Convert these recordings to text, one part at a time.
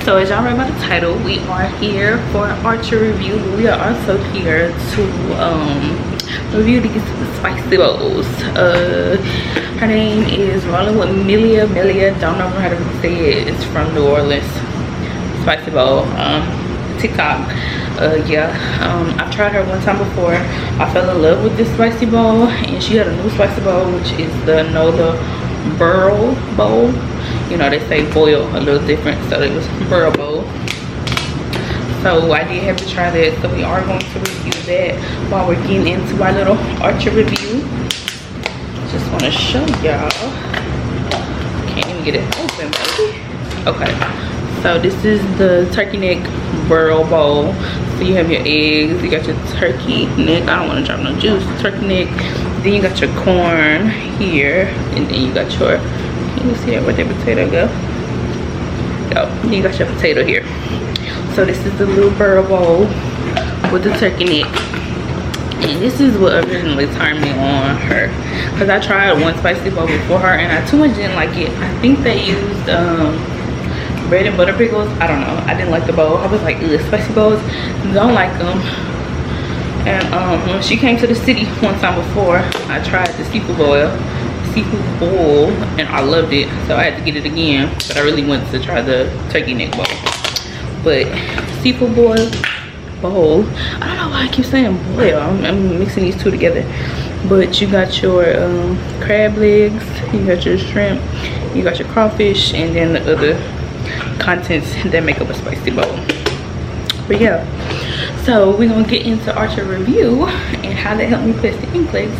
So as y'all read by the title, we are here for an Archer review, but we are also here to review these spicy bowls. Her name is RollingwithMelia. Don't know how to say it. It's from New Orleans. Spicy bowl. TikTok. I've tried her one time before. I fell in love with this spicy bowl, and she had a new spicy bowl, which is the Nola burl bowl. You know, they say boil a little different, so it was burl bowl. So I did have to try that, so we are going to review that while we're getting into our little Archer review. Just want to show y'all. Can't even get it open, baby. Okay, so this is the turkey neck burl bowl. So you have your eggs, you got your turkey neck. I don't want to drop no juice. Turkey neck. Then you got your corn here, and then you got your, can you see that, where that potato go? Then you got your potato here. So this is the little burl bowl with the turkey neck. And this is what originally turned me on her, because I tried one spicy bowl before her and I too much didn't like it. I think they used bread and butter pickles. I don't know, I didn't like the bowl. I was like, ugh, spicy bowls, don't like them. And when she came to the city one time before, I tried the seafood bowl, and I loved it, so I had to get it again. But I really wanted to try the turkey neck bowl. But seafood bowl, I don't know why I keep saying boil. I'm mixing these two together. But you got your crab legs, you got your shrimp, you got your crawfish, and then the other contents that make up a spicy bowl. But yeah, so we're gonna get into Archer review and how that helped me pass the NCLEX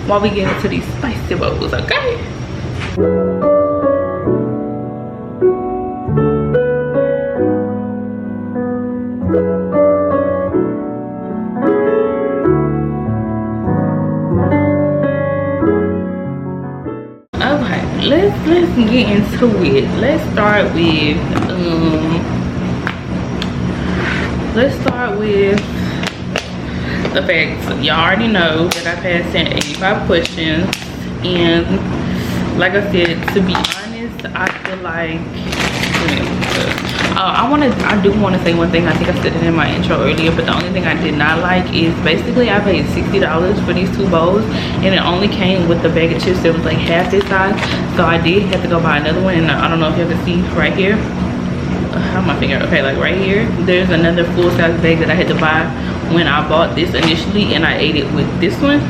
while we get into these spicy bowls, okay? Let's get into it. Let's start with the facts. Y'all already know that I passed in 85 questions, and like I said, to be honest, I feel like I do want to say one thing. I think I said it in my intro earlier, but the only thing I did not like is basically I paid $60 for these two bowls, and it only came with the bag of chips that was like half this size. So I did have to go buy another one, and I don't know if you can see right here. How my finger? Okay, like right here, there's another full-size bag that I had to buy when I bought this initially, and I ate it with this one.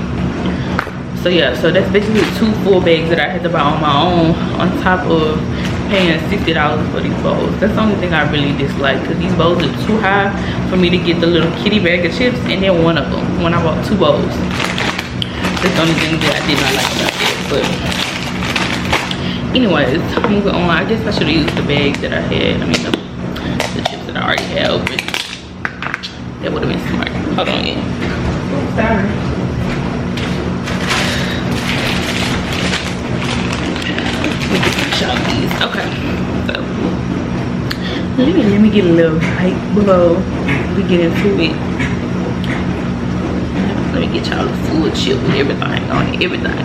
So yeah, so that's basically 2 full bags that I had to buy on my own, on top of paying $60 for these bowls. That's the only thing I really dislike, because these bowls are too high for me to get the little kitty bag of chips and then one of them when I bought 2 bowls. That's the only thing that I did not like about it. But anyways, moving on. I guess I should have used the bag that I had. I mean the chips that I already had open. That would have been smart. Hold on, yeah. Sorry. Okay, so let me get a little hype below we get into it. Let me get y'all a full chip with everything on it, everything.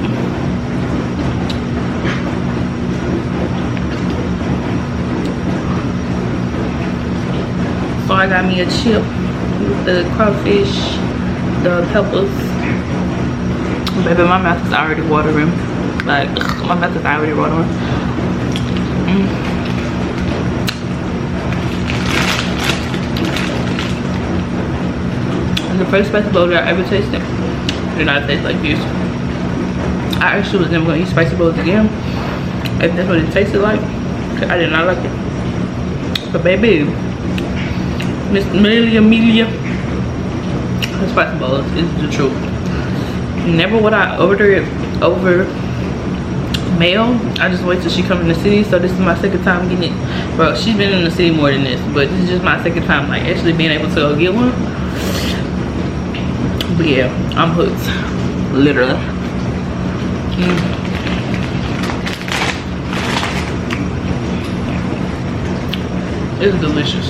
So I got me a chip with the crawfish, the peppers. Baby, my mouth is already watering. Like, my mouth is already watering. And the first spicy bowl that I ever tasted did not taste like this. I actually was never gonna eat spicy bowls again if that's what it tasted like, because I did not like it. But baby, Miss Melia, the spicy bowls is the truth. Never would I order it over mail. I just wait till she comes in the city. So this is my second time getting it. Bro, she's been in the city more than this, but this is just my second time like actually being able to go get one. But yeah, I'm hooked, literally. It's delicious.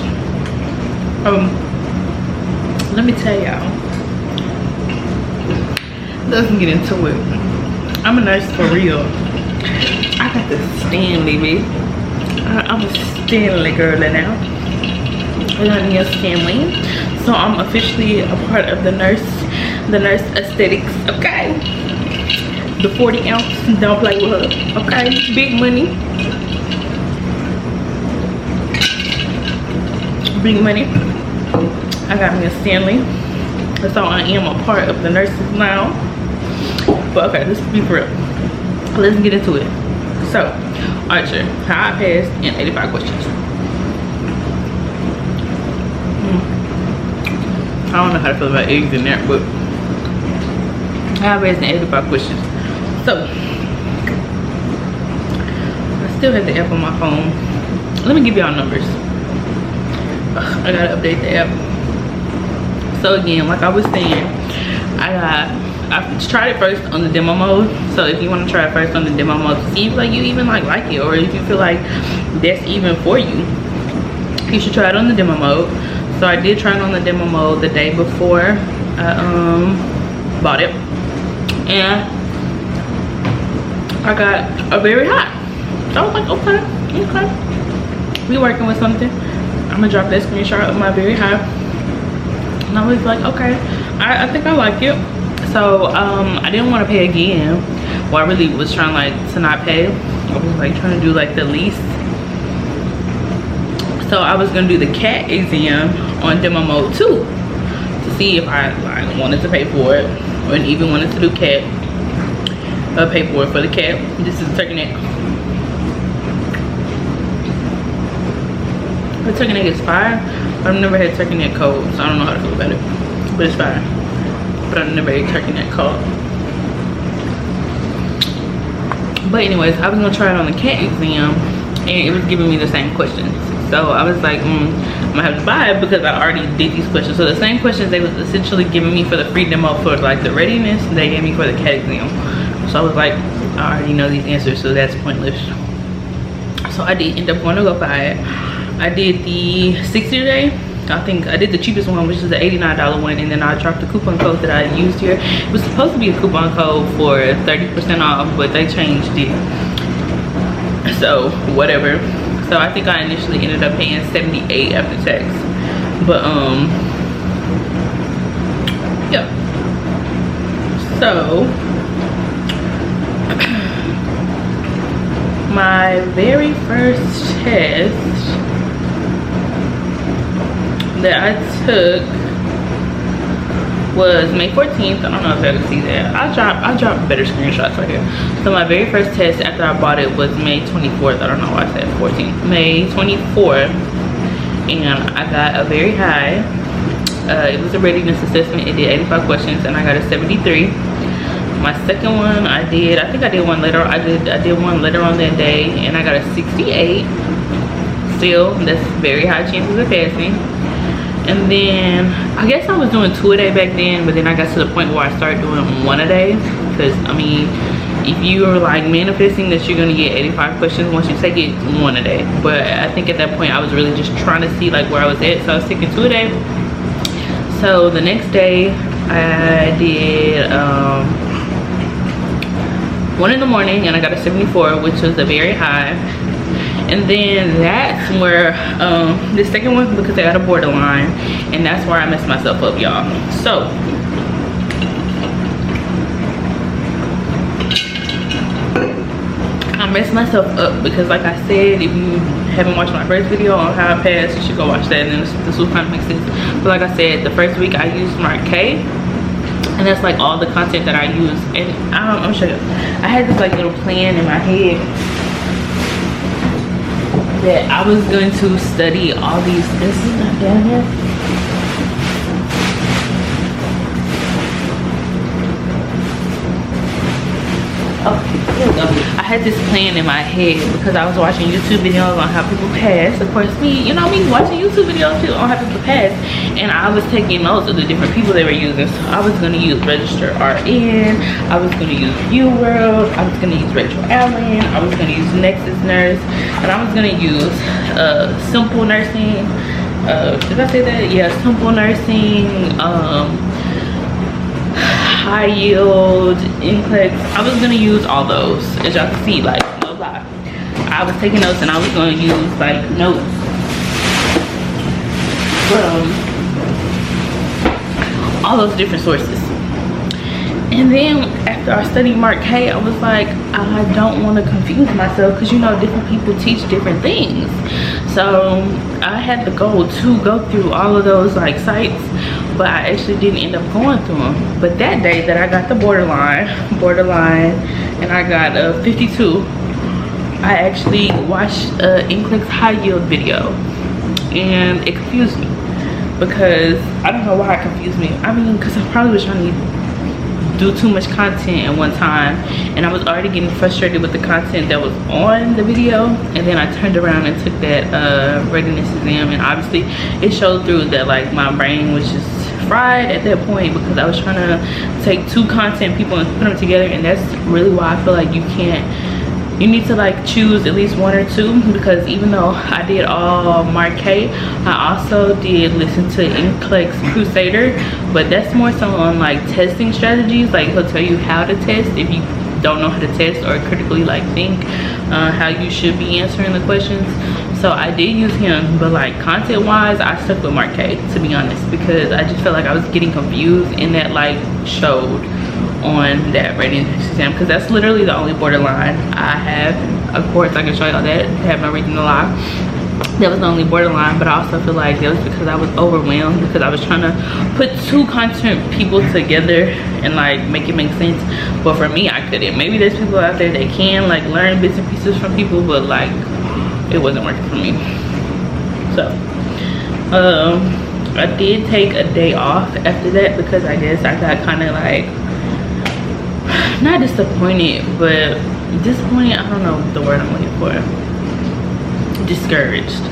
Let me tell y'all, let's get into it. I'm a nurse for real. I got to stand, baby. I I'm a Stanley girl now. I got me a Stanley. So I'm officially a part of the nurse aesthetics, okay? The 40 ounce, don't play with her, okay? Big money. Big money. I got me a Stanley. So I am a part of the nurses now. But okay, let's be for real. Let's get into it. So, Archer, how I passed in 85 questions. I don't know how to feel about eggs in there, but how I passed in 85 questions. So, I still have the app on my phone. Let me give y'all numbers. I gotta update the app. So again, like I was saying, I tried it first on the demo mode. So if you want to try it first on the demo mode, see if like you even like it, or if you feel like that's even for you, you should try it on the demo mode. So I did try it on the demo mode the day before I bought it, and I got a very high. So I was like, okay, we working with something. I'm gonna drop that screenshot of my very high. And I was like, okay, I think I like it. So I didn't want to pay again. Well, I really was trying like to not pay. I was like trying to do like the least. So I was gonna do the CAT exam on demo mode too, to see if I like wanted to pay for it, or even wanted to do CAT, pay for it for the CAT. This is turkey neck. The turkey neck is fire. I've never had turkey neck cold, so I don't know how to feel about it, but it's fine. But I've never had turkey neck cold. But anyways, I was gonna try it on the CAT exam, and it was giving me the same questions. So I was like, I'm gonna have to buy it because I already did these questions. So the same questions they was essentially giving me for the free demo for like the readiness, they gave me for the CAT exam. So I was like, I already know these answers, so that's pointless. So I did end up going to go buy it. I did the 60-day. I think I did the cheapest one, which is the $89 one, and then I dropped the coupon code that I used here. It was supposed to be a coupon code for 30% off, but they changed it. So whatever. So I think I initially ended up paying $78 after tax. But yeah. So my very first test that I took was May 14th. I don't know if I can see that. I dropped better screenshots right here. So my very first test after I bought it was May 24th. I don't know why I said 14th. May 24th, and I got a very high. It was a readiness assessment. It did 85 questions, and I got a 73. My second one, I think I did one later. I did one later on that day, and I got a 68. Still, that's very high chances of passing. And then I guess I was doing 2 a day back then, but then I got to the point where I started doing 1 a day. Because I mean, if you are like manifesting that you're gonna get 85 questions, once you take it, 1 a day. But I think at that point I was really just trying to see like where I was at, so I was taking 2 a day. So the next day I did 1 in the morning, and I got a 74, which was a very high. And then that's where the second one, because I got a borderline, and that's where I messed myself up, y'all. So I messed myself up because, like I said, if you haven't watched my first video on how I passed, you should go watch that, and then this will kind of make sense. But like I said, the first week I used Smart K, and that's like all the content that I use. And I'm gonna show you. I had this like little plan in my head that I was going to study all these. This is not down here. Oh, here we go. I had this plan in my head because I was watching YouTube videos on how people pass. Of course, you know me watching YouTube videos too on how people pass, and I was taking notes of the different people they were using. So I was going to use Register RN, I was going to use UWorld, I was going to use Rachel Allen, I was going to use Nexus Nurse, and I was going to use Simple Nursing. Did I say that? Yeah, Simple Nursing. High Yield, NCLEX. I was gonna use all those. As y'all can see, like no lie, I I was taking notes, and I was going to use like notes from all those different sources. And then after I studied Mark K, I was like, I don't want to confuse myself, because you know, different people teach different things. So I had the goal to go through all of those like sites, but I actually didn't end up going through them. But that day that I got the borderline, and I got a 52, I actually watched a NCLEX high yield video, and it confused me, because I don't know why it confused me. I mean, because I probably was trying to do too much content at one time, and I was already getting frustrated with the content that was on the video. And then I turned around and took that readiness exam, and obviously it showed through that like my brain was just fried at that point, because I was trying to take two content people and put them together. And that's really why I feel like you need to like choose at least one or two, because even though I did all Mark K, I also did listen to NCLEX Crusader, but that's more so on like testing strategies. Like he'll tell you how to test if you don't know how to test or critically like think how you should be answering the questions. So I did use him, but like content wise, I stuck with Mark K, to be honest, because I just felt like I was getting confused, and that like showed on that readiness exam, because that's literally the only borderline I have. Of course I can show y'all that, have my reading a lot. That was the only borderline, but I also feel like that was because I was overwhelmed, because I was trying to put two content people together and like make it make sense. But for me, I couldn't. Maybe there's people out there that can like learn bits and pieces from people, but like it wasn't working for me. So I did take a day off after that, because I guess I got kind of like, not disappointed, but disappointed, I don't know the word I'm looking for. Discouraged.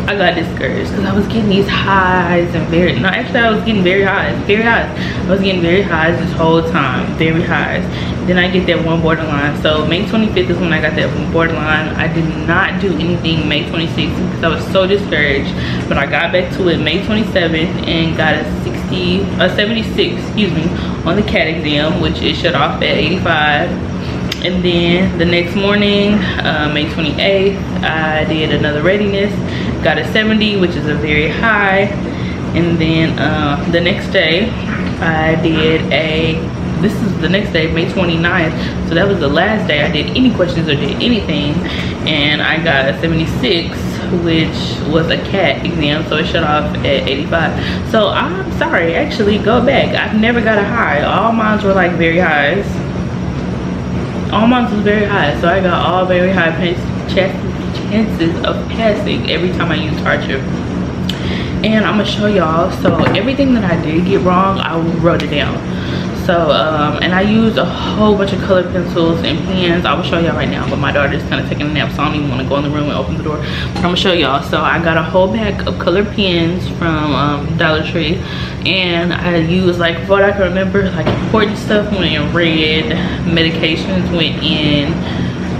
I got discouraged because I was getting these highs and I was getting very highs. I was getting very highs this whole time, very highs. Then I get that one borderline. So May 25th is when I got that one borderline. I did not do anything May 26th because I was so discouraged, but I got back to it May 27th and got a 76, excuse me, on the CAT exam, which it shut off at 85. And then the next morning, May 28th, I did another readiness, got a 70, which is a very high. And then the next day, I did this is the next day, May 29th. So that was the last day I did any questions or did anything. And I got a 76, which was a CAT exam, so it shut off at 85. So I'm sorry, actually, go back. I've never got a high. All mine were like very highs. All mine was very high, so I got all very high chances of passing every time I used Archer. And I'm gonna show y'all. So everything that I did get wrong, I wrote it down. So and I used a whole bunch of colored pencils and pens. I will show y'all right now, but my daughter's kind of taking a nap, so I don't even want to go in the room and open the door. But I'm gonna show y'all. So I got a whole pack of colored pens from Dollar Tree, and I used, like, what I can remember, like important stuff went in red, medications went in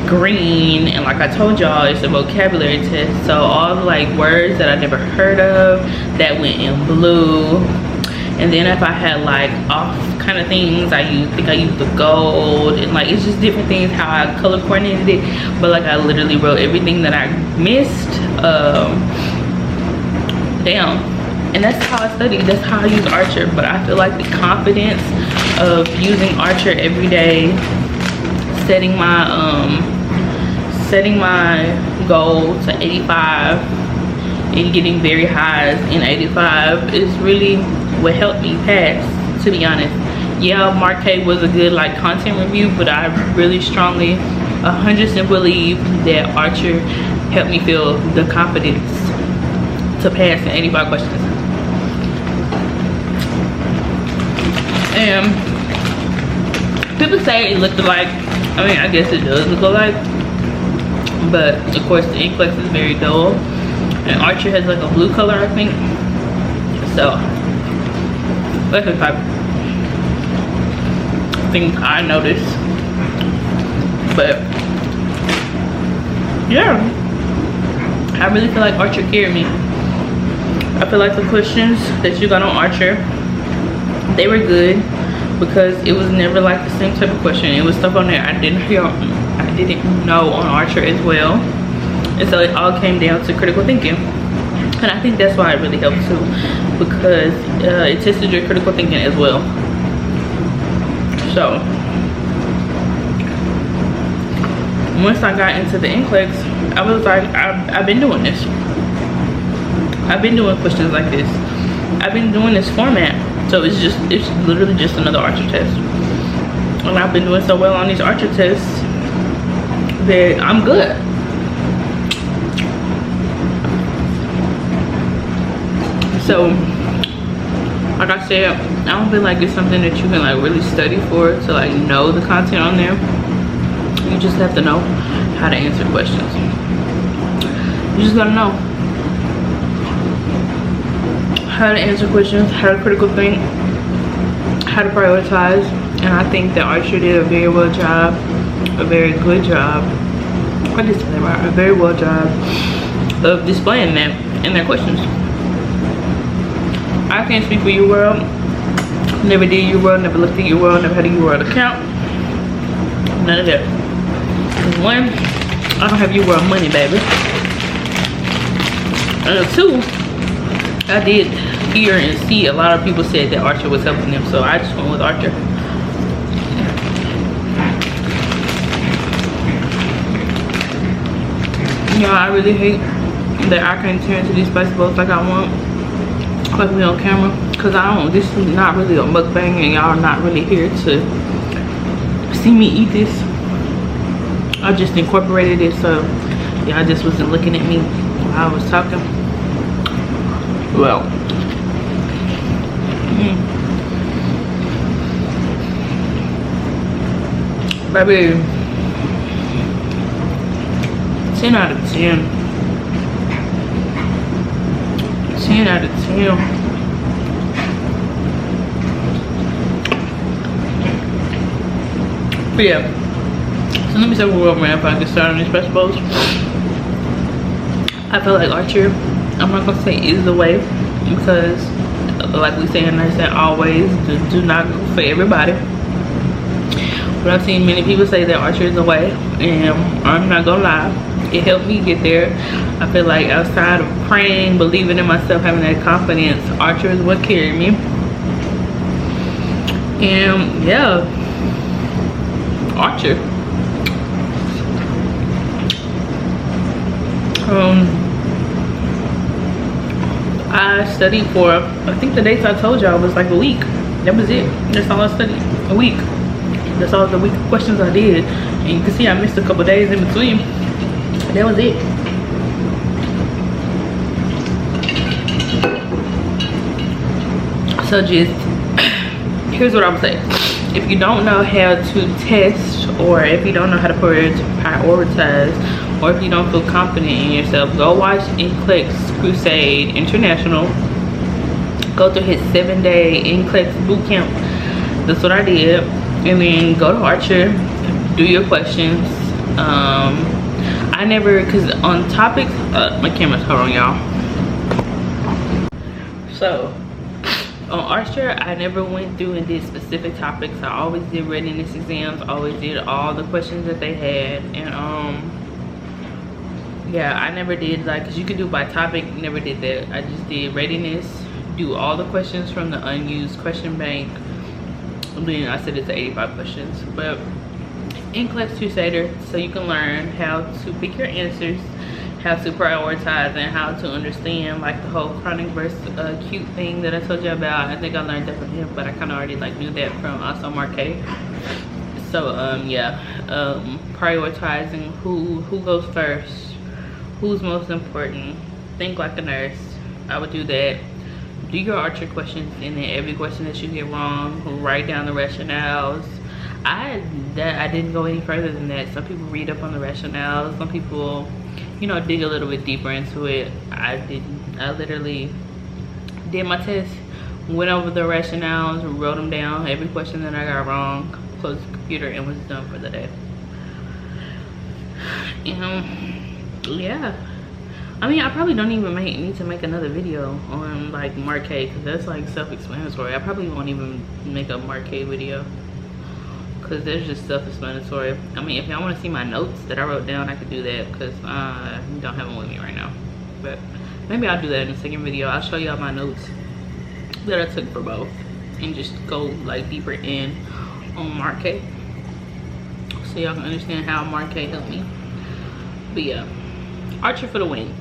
green, and like I told y'all, it's a vocabulary test, so all the like words that I never heard of, that went in blue. And then if I had like off kind of things, I think I used the gold, and like it's just different things how I color coordinated it. But like I literally wrote everything that I missed down, and that's how I studied, that's how I use Archer. But I feel like the confidence of using Archer every day, setting my goal to 85 and getting very highs in 85 is really what helped me pass, to be honest. Yeah, Mark K was a good like content review, but I really strongly 100% believe that Archer helped me feel the confidence to pass in 85 questions. And people say it looked alike. I mean, I guess it does look alike, but of course the NCLEX is very dull, and Archer has like a blue color, I think. So that's the type of thing I noticed. But yeah, I really feel like Archer carried me. I feel like the questions that you got on Archer, they were good, because it was never like the same type of question. It was stuff on there I didn't know on Archer as well. And so it all came down to critical thinking. And I think that's why it really helped too, because it tested your critical thinking as well. So once I got into the NCLEX, I was like, I've been doing this. I've been doing questions like this. I've been doing this format. So it's literally just another Archer test. And I've been doing so well on these Archer tests that I'm good. So, like I said, I don't feel like it's something that you can like really study for to like know the content on there. You just have to know how to answer questions. You just gotta know how to answer questions, how to critical think, how to prioritize. And I think that Archer did a very well job, a very good job, I just said that right, a very well job of displaying that in their questions. I can't speak for your world. Never did your world, never looked at your world, never had a your world account. None of that. One, I don't have your world money, baby. And two, I did hear and see a lot of people said that Archer was helping them, so I just went with Archer. You know, I really hate that I can't turn to these spicy bowls like I want, like we on camera, because I don't, this is not really a mukbang and y'all not really here to see me eat this. I just incorporated it so y'all just wasn't looking at me while I was talking. Well, baby, 10 out of 10. 10 out of 10. But yeah, so let me say where I'm at if I get started on these vegetables. I feel like Archer, I'm not gonna say is the way, because like we say in there, said always do not go for everybody. But I've seen many people say that Archer is the way, and I'm not gonna lie, it helped me get there. I feel like outside of praying, believing in myself, having that confidence, Archer is what carried me. And yeah, Archer. I studied for, I think the dates I told y'all was like a week. That was it. That's all I studied. A week. That's all the week questions I did. And you can see I missed a couple days in between. That was it. So just, here's what I would say. If you don't know how to test, or if you don't know how to prioritize, or if you don't feel confident in yourself, go watch NCLEX Crusade International. Go through his 7-day NCLEX boot camp. That's what I did. And then go to Archer, do your questions. I never, because on topics, my camera's hold on, y'all. So on Archer, I never went through and did specific topics. I always did readiness exams, always did all the questions that they had. And yeah, I never did like, because you could do by topic, never did that. I just did readiness, do all the questions from the unused question bank. And then I said it's 85 questions. But NCLEX Crusader, so you can learn how to pick your answers, how to prioritize, and how to understand like the whole chronic versus acute thing that I told you about. I think I learned that from him, but I kind of already like knew that from also Marquet. So yeah, prioritizing who goes first, who's most important. Think like a nurse. I would do that. Do your Archer questions, and then every question that you get wrong, write down the rationales. I didn't go any further than that. Some people read up on the rationales. Some people, you know, dig a little bit deeper into it. I didn't. I literally did my test, went over the rationales, wrote them down, every question that I got wrong, closed the computer, and was done for the day. Yeah. I mean, I probably don't even need to make another video on like Marquet, because that's like self-explanatory. I probably won't even make a Marquet video. because there's just self-explanatory. I mean, if y'all want to see my notes that I wrote down, I could do that, because I don't have them with me right now. But maybe I'll do that in the second video. I'll show y'all my notes that I took for both and just go like deeper in on Marquet, so y'all can understand how Marquet helped me. But yeah, Archer for the win,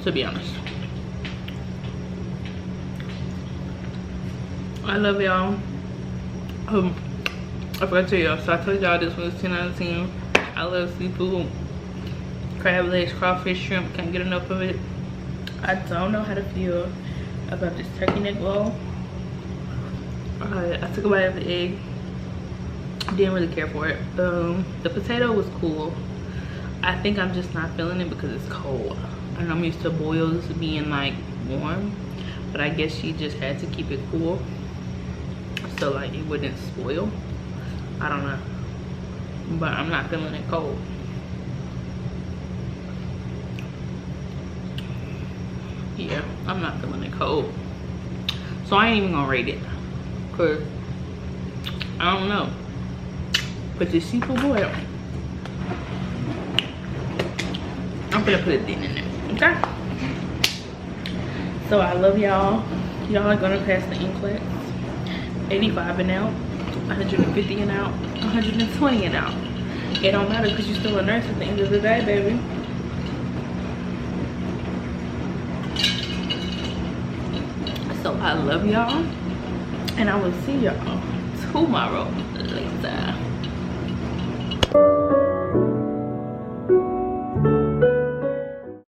to be honest. I love y'all. I forgot to tell y'all, so I told y'all this was 10 out of 10. I love seafood, crab legs, crawfish, shrimp, can't get enough of it. I don't know how to feel about this turkey neck roll. I took a bite of the egg, didn't really care for it. The potato was cool. I think I'm just not feeling it because it's cold, and I'm used to boils being like warm, but I guess she just had to keep it cool so like it wouldn't spoil. I don't know, but I'm not feeling it cold. Yeah, I'm not feeling it cold, so I ain't even gonna rate it, cause I don't know. But the seafood boil, I'm gonna put a thing in there, okay? So I love y'all. Y'all are gonna pass the NCLEX. 85 and out, 150 and out, 120 and out. It don't matter because you're still a nurse at the end of the day, baby. So I love y'all, and I will see y'all tomorrow later.